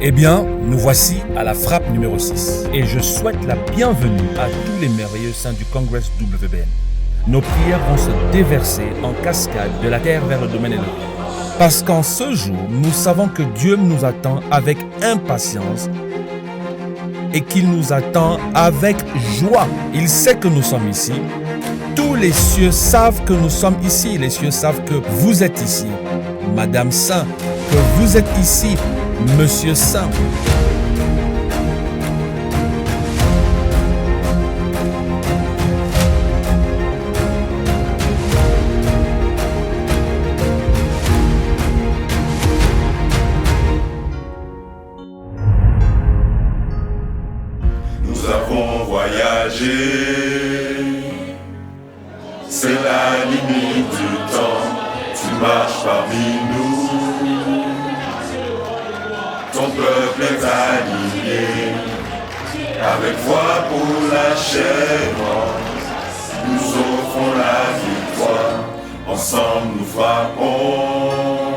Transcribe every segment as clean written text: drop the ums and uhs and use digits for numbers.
Eh bien, nous voici à la frappe numéro 6 et je souhaite la bienvenue à tous les merveilleux saints du Congress WBN. Nos prières vont se déverser en cascade de la terre vers le domaine élevé. Parce qu'en ce jour, nous savons que Dieu nous attend avec impatience et qu'il nous attend avec joie. Il sait que nous sommes ici. Tous les cieux savent que nous sommes ici. Les cieux savent que vous êtes ici. Madame Saint, que vous êtes ici. Monsieur Saint. Nous avons voyagé, c'est la limite du temps, tu marches parmi nous. Ton peuple est aligné, avec voix pour l'achèvement. Nous offrons la victoire, ensemble nous frappons,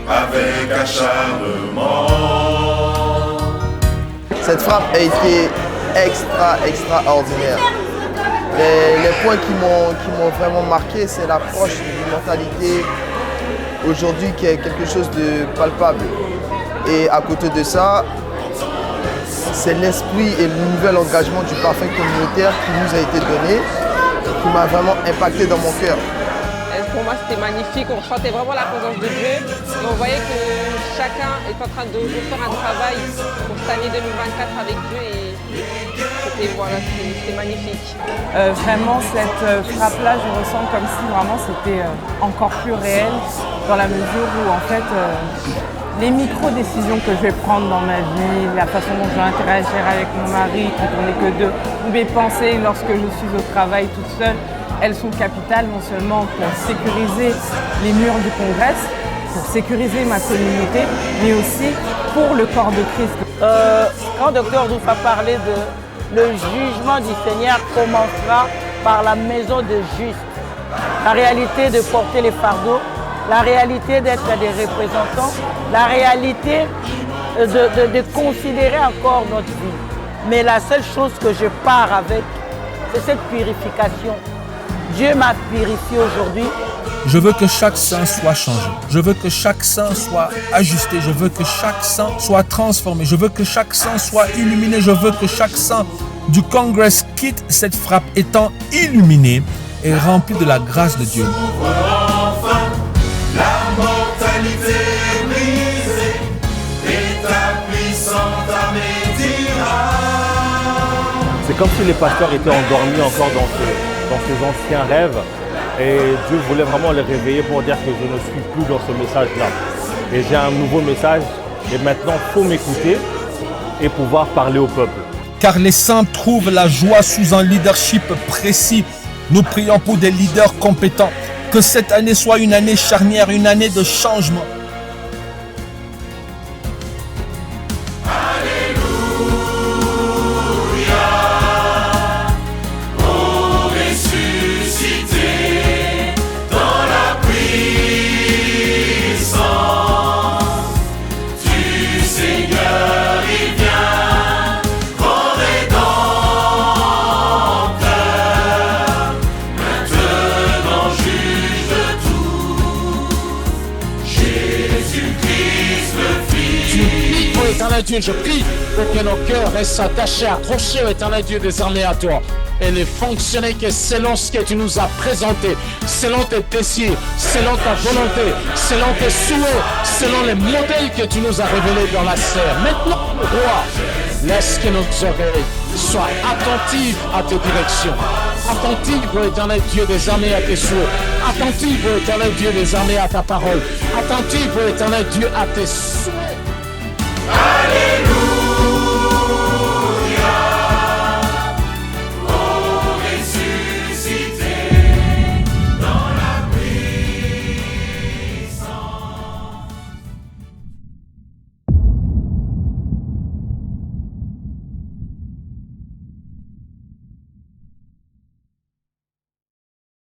avec acharnement. Cette frappe a été extraordinaire. Les points qui m'ont vraiment marqué, c'est l'approche d'une mentalité aujourd'hui qui est quelque chose de palpable. Et à côté de ça, c'est l'esprit et le nouvel engagement du parfum communautaire qui nous a été donné, qui m'a vraiment impacté dans mon cœur. Pour moi, c'était magnifique. On sentait vraiment la présence de Dieu. Et on voyait que chacun est en train de faire un travail pour cette année 2024 avec Dieu. Et c'était magnifique. Vraiment, cette frappe-là, je ressens comme si vraiment c'était encore plus réel dans la mesure où, en fait, les micro-décisions que je vais prendre dans ma vie, la façon dont je vais interagir avec mon mari quand on n'est que deux, ou mes pensées lorsque je suis au travail toute seule, elles sont capitales non seulement pour sécuriser les murs du Congrès, pour sécuriser ma communauté, mais aussi pour le corps de Christ. Quand le docteur nous a parlé de le jugement du Seigneur commencera par la maison de juste. La réalité de porter les fardeaux, la réalité d'être des représentants, la réalité de considérer encore notre vie. Mais la seule chose que je pars avec, c'est cette purification. Dieu m'a purifié aujourd'hui. Je veux que chaque saint soit changé. Je veux que chaque saint soit ajusté. Je veux que chaque saint soit transformé. Je veux que chaque saint soit illuminé. Je veux que chaque saint du Congress quitte cette frappe étant illuminé et rempli de la grâce de Dieu. Enfin, la mortalité brisée et ta puissante armée dira. C'est comme si les pasteurs étaient endormis encore dans ces anciens rêves. Et Dieu voulait vraiment les réveiller pour dire que je ne suis plus dans ce message-là. Et j'ai un nouveau message. Et maintenant, il faut m'écouter et pouvoir parler au peuple. Car les saints trouvent la joie sous un leadership précis. Nous prions pour des leaders compétents. Que cette année soit une année charnière, une année de changement. Dieu, je prie pour que nos cœurs restent attachés, accrochés au éternel Dieu des armées à toi. Et ne fonctionner que selon ce que tu nous as présenté, selon tes désirs, selon ta volonté, selon tes souhaits, selon les modèles que tu nous as révélés dans la serre. Maintenant, roi, laisse que nos oreilles soient attentives à tes directions. Attentive, ô éternel Dieu des armées, à tes souhaits. Attentive, ô éternel Dieu des armées, à ta parole. Attentive, ô éternel Dieu, à tes souhaits. Alléluia.